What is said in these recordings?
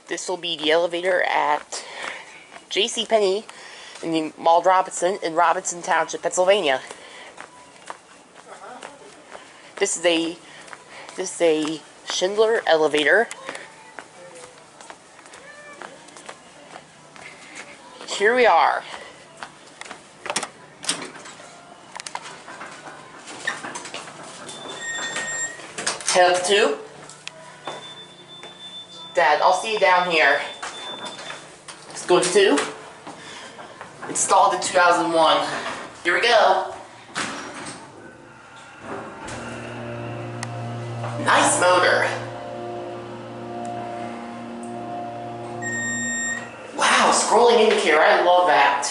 This will be the elevator at JCPenney in the Mall Robinson in Robinson Township, Pennsylvania. This is a Schindler elevator. Here we are. Head up to 2. Dad, I'll see you down here. Let's go to 2. Installed in 2001. Here we go. Nice motor. Wow, scrolling indicator, I love that.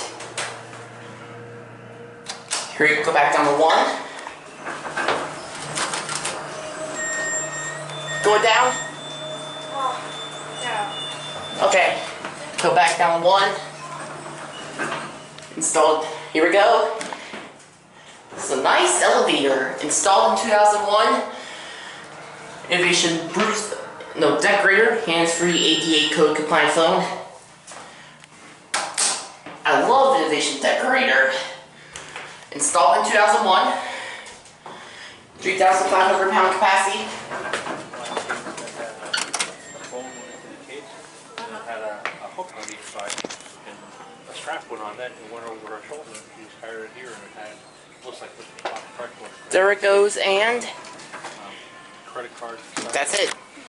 Here we go back down to 1. Going down? No. Okay. Go back down to 1. Installed. Here we go. It's a nice elevator. Installed in 2001. Innovation Decorator. Hands-free ADA code compliant phone. I love the Innovation Decorator. Installed in 2001. 3,500 pound capacity. Strap went on that and went over her shoulder. She just carried it here and it had, looks like the top part. There it goes, and credit card. that's it.